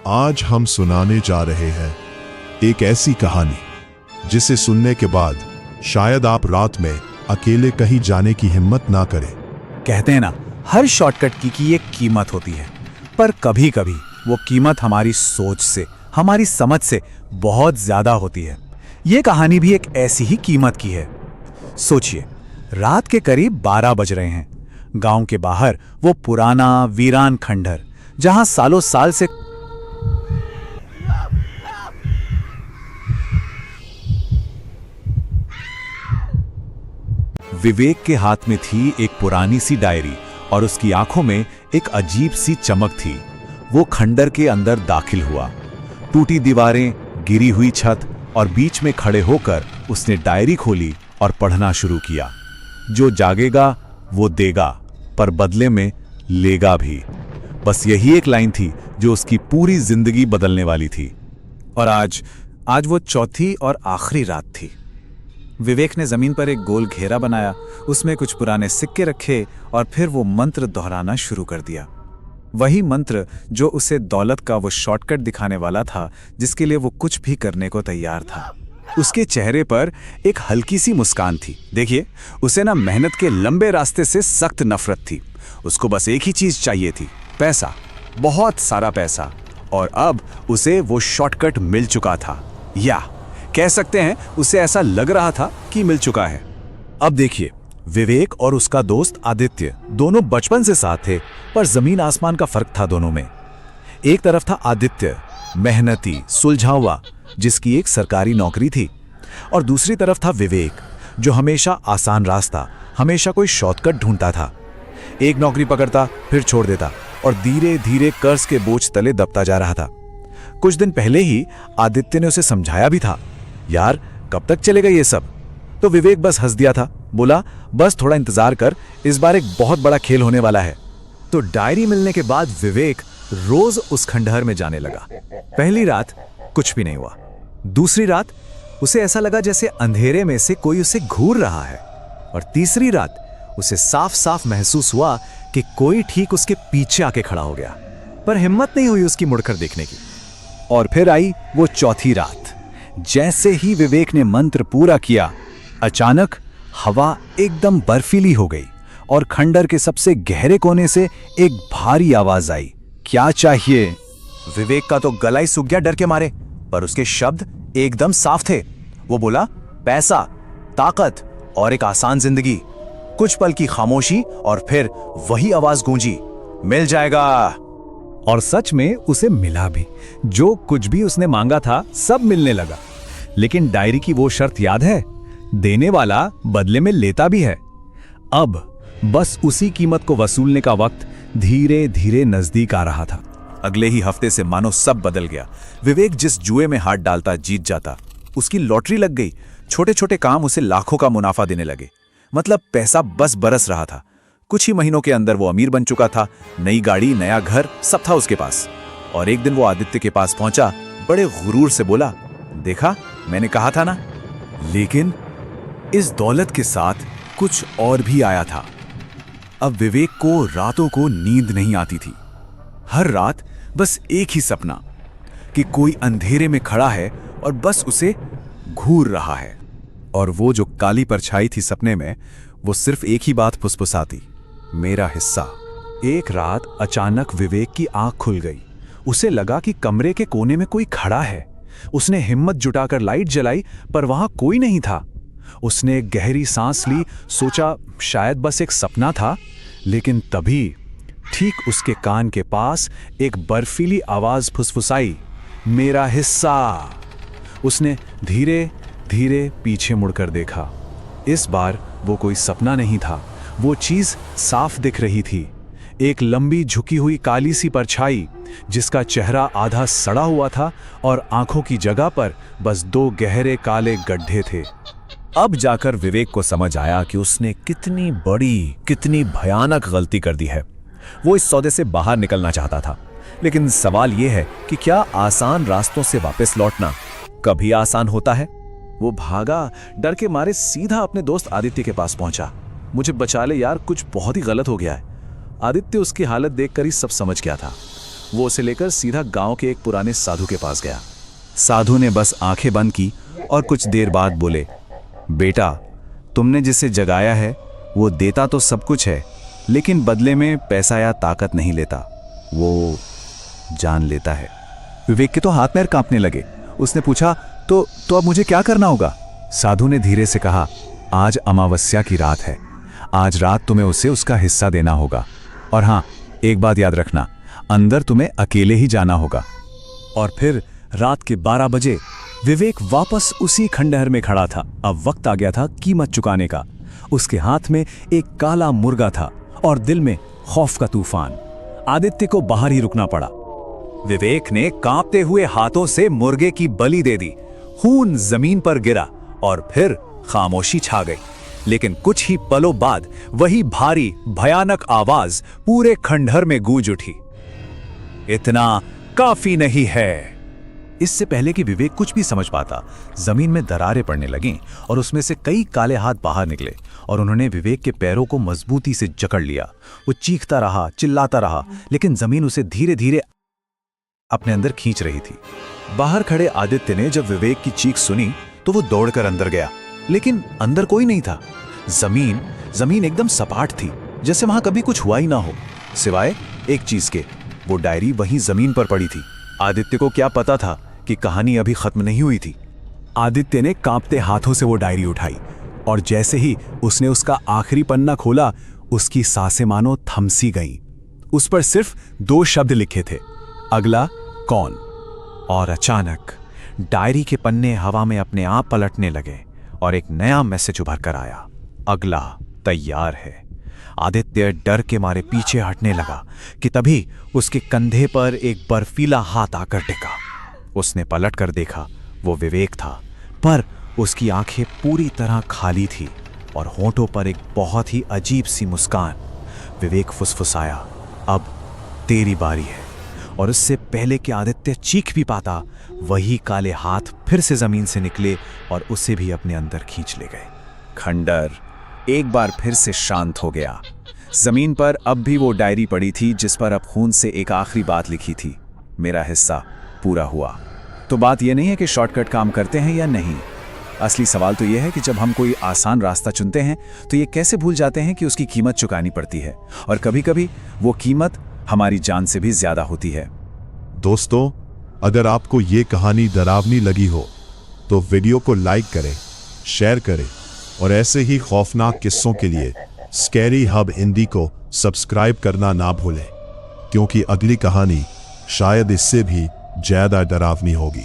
आज हम सुनाने जा रहे हैं एक ऐसी कहानी जिसे सुनने के बाद शायद आप रात में अकेले कहीं जाने की हिम्मत ना करें। कहते हैं ना, हर शॉर्टकट की एक कीमत होती है, पर कभी कभी वो कीमत हमारी सोच से, हमारी समझ से बहुत ज्यादा होती है। ये कहानी भी एक ऐसी ही कीमत की है। सोचिए, रात के करीब 12 बज रहे हैं। गांव के बाहर वो पुराना वीरान खंडहर, जहां सालों साल से विवेक के हाथ में थी एक पुरानी सी डायरी और उसकी आंखों में एक अजीब सी चमक थी। वो खंडहर के अंदर दाखिल हुआ। टूटी दीवारें, गिरी हुई छत और बीच में खड़े होकर उसने डायरी खोली और पढ़ना शुरू किया। जो जागेगा वो देगा, पर बदले में लेगा भी। बस यही एक लाइन थी जो उसकी पूरी जिंदगी बदलने वाली थी। और आज वो चौथी और आखिरी रात थी। विवेक ने जमीन पर एक गोल घेरा बनाया, उसमें कुछ पुराने सिक्के रखे और फिर वो मंत्र दोहराना शुरू कर दिया। वही मंत्र जो उसे दौलत का वो शॉर्टकट दिखाने वाला था, जिसके लिए वो कुछ भी करने को तैयार था। उसके चेहरे पर एक हल्की सी मुस्कान थी। देखिए, उसे ना मेहनत के लंबे रास्ते से सख्त नफरत थी। उसको बस एक ही चीज चाहिए थी, पैसा, बहुत सारा पैसा। और अब उसे वो शॉर्टकट मिल चुका था, या कह सकते हैं उसे ऐसा लग रहा था कि मिल चुका है। अब देखिए, विवेक और उसका दोस्त आदित्य दोनों बचपन से साथ थे, पर जमीन आसमान का फर्क था दोनों में। एक तरफ था आदित्य, मेहनती, सुलझा हुआ, जिसकी एक सरकारी नौकरी थी, और दूसरी तरफ था विवेक, जो हमेशा आसान रास्ता, हमेशा कोई शॉर्टकट ढूंढता था। एक नौकरी पकड़ता, फिर छोड़ देता और धीरे धीरे कर्ज के बोझ तले दबता जा रहा था। कुछ दिन पहले ही आदित्य ने उसे समझाया भी था, यार कब तक चलेगा ये सब? तो विवेक बस हंस दिया था, बोला बस थोड़ा इंतजार कर, इस बार एक बहुत बड़ा खेल होने वाला है। तो डायरी मिलने के बाद विवेक रोज उस खंडहर में जाने लगा। पहली रात कुछ भी नहीं हुआ। दूसरी रात उसे ऐसा लगा जैसे अंधेरे में से कोई उसे घूर रहा है। और तीसरी रात उसे साफ साफ महसूस हुआ कि कोई ठीक उसके पीछे आके खड़ा हो गया, पर हिम्मत नहीं हुई उसकी मुड़कर देखने की। और फिर आई वो चौथी रात। जैसे ही विवेक ने मंत्र पूरा किया, अचानक हवा एकदम बर्फीली हो गई और खंडहर के सबसे गहरे कोने से एक भारी आवाज आई, क्या चाहिए? विवेक का तो गला ही सूख गया डर के मारे, पर उसके शब्द एकदम साफ थे। वो बोला, पैसा, ताकत और एक आसान जिंदगी। कुछ पल की खामोशी और फिर वही आवाज गूंजी, मिल जाएगा। और सच में उसे मिला भी। जो कुछ भी उसने मांगा था सब मिलने लगा। लेकिन डायरी की वो शर्त याद है, देने वाला बदले में लेता भी है। अब बस उसी कीमत को वसूलने का वक्त धीरे धीरे नजदीक आ रहा था। अगले ही हफ्ते से मानो सब बदल गया। विवेक जिस जुए में हाथ डालता जीत जाता। उसकी लॉटरी लग गई। छोटे छोटे काम उसे लाखों का मुनाफा देने लगे। मतलब पैसा बस बरस रहा था। कुछ ही महीनों के अंदर वो अमीर बन चुका था। नई गाड़ी, नया घर, सब था उसके पास। और एक दिन वो आदित्य के पास पहुंचा, बड़े गुरूर से बोला, देखा, मैंने कहा था ना। लेकिन इस दौलत के साथ कुछ और भी आया था। अब विवेक को रातों को नींद नहीं आती थी। हर रात बस एक ही सपना, कि कोई अंधेरे में खड़ा है और बस उसे घूर रहा है। और वो जो काली परछाई थी सपने में, वो सिर्फ एक ही बात फुसफुसाती, मेरा हिस्सा। एक रात अचानक विवेक की आंख खुल गई। उसे लगा कि कमरे के कोने में कोई खड़ा है। उसने हिम्मत जुटाकर लाइट जलाई, पर वहां कोई नहीं था। उसने एक गहरी सांस ली, सोचा शायद बस एक सपना था। लेकिन तभी ठीक उसके कान के पास एक बर्फीली आवाज फुसफुसाई, मेरा हिस्सा। उसने धीरे धीरे पीछे मुड़कर देखा। इस बार वो कोई सपना नहीं था, वो चीज साफ दिख रही थी। एक लंबी झुकी हुई काली सी परछाई, जिसका चेहरा आधा सड़ा हुआ था और आंखों की जगह पर बस 2 गहरे काले गड्ढे थे। अब जाकर विवेक को समझ आया कि उसने कितनी बड़ी, कितनी भयानक गलती कर दी है। वो इस सौदे से बाहर निकलना चाहता था, लेकिन सवाल यह है कि क्या आसान रास्तों से वापस लौटना कभी आसान होता है? वो भागा, डर के मारे सीधा अपने दोस्त आदित्य के पास पहुंचा। मुझे बचा ले यार, कुछ बहुत ही गलत हो गया है। आदित्य उसकी हालत देखकर ही सब समझ गया था। वो उसे लेकर सीधा गांव के एक पुराने साधु के पास गया। साधु ने बस आंखें बंद की और कुछ देर बाद बोले, बेटा, तुमने जिसे जगाया है वो देता तो सब कुछ है, लेकिन बदले में पैसा या ताकत नहीं लेता, वो जान लेता है। विवेक के तो हाथ पैर कांपने लगे। उसने पूछा, तो अब मुझे क्या करना होगा? साधु ने धीरे से कहा, आज अमावस्या की रात है, आज रात तुम्हें उसे उसका हिस्सा देना होगा। और हाँ, एक बात याद रखना, अंदर तुम्हें अकेले ही जाना होगा। और फिर रात के 12 बजे विवेक वापस उसी खंडहर में खड़ा था। अब वक्त आ गया था कीमत चुकाने का। उसके हाथ में एक काला मुर्गा था और दिल में खौफ का तूफान। आदित्य को बाहर ही रुकना पड़ा। विवेक ने कांपते हुए हाथों से मुर्गे की बलि दे दी। खून जमीन पर गिरा और फिर खामोशी छा गई। लेकिन कुछ ही पलों बाद वही भारी भयानक आवाज पूरे खंडहर में गूंज उठी, इतना काफी नहीं है। इससे पहले कि विवेक कुछ भी समझ पाता, जमीन में दरारें पड़ने लगीं और उसमें से कई काले हाथ बाहर निकले और उन्होंने विवेक के पैरों को मजबूती से जकड़ लिया। वो चीखता रहा, चिल्लाता रहा, लेकिन जमीन उसे धीरे धीरे अपने अंदर खींच रही थी। बाहर खड़े आदित्य ने जब विवेक की चीख सुनी तो वो दौड़कर अंदर गया, लेकिन अंदर कोई नहीं था। जमीन एकदम सपाट थी, जैसे वहां कभी कुछ हुआ ही ना हो, सिवाय एक चीज के। वो डायरी वहीं जमीन पर पड़ी थी। आदित्य को क्या पता था कि कहानी अभी खत्म नहीं हुई थी। आदित्य ने कांपते हाथों से वो डायरी उठाई और जैसे ही उसने उसका आखिरी पन्ना खोला, उसकी सांसें मानो थम सी गईं। उस पर सिर्फ 2 शब्द लिखे थे, अगला कौन। और अचानक डायरी के पन्ने हवा में अपने आप पलटने लगे और एक नया मैसेज उभर कर आया, अगला तैयार है। आदित्य डर के मारे पीछे हटने लगा कि तभी उसके कंधे पर एक बर्फीला हाथ आकर टिका। उसने पलट कर देखा, वो विवेक था, पर उसकी आंखें पूरी तरह खाली थी और होंठों पर एक बहुत ही अजीब सी मुस्कान। विवेक फुसफुसाया, अब तेरी बारी है। और उससे पहले कि आदित्य चीख भी पाता, वही काले हाथ फिर से जमीन से निकले और उसे भी अपने अंदर खींच ले गए। खंडहर एक बार फिर से शांत हो गया। जमीन पर अब भी वो डायरी पड़ी थी जिस पर अब खून से एक आखिरी बात लिखी थी, मेरा हिस्सा पूरा हुआ। तो बात यह नहीं है कि शॉर्टकट काम करते हैं या नहीं। असली सवाल तो यह है कि जब हम कोई आसान रास्ता चुनते हैं तो ये कैसे भूल जाते हैं कि उसकी कीमत चुकानी पड़ती है, और कभी-कभी वो कीमत हमारी जान से भी ज्यादा होती है। दोस्तों, अगर आपको ये कहानी डरावनी लगी हो तो वीडियो को लाइक करें, शेयर करें और ऐसे ही खौफनाक किस्सों के लिए स्कैरी हब हिंदी को सब्सक्राइब करना ना भूलें, क्योंकि अगली कहानी शायद इससे भी ज्यादा डरावनी होगी।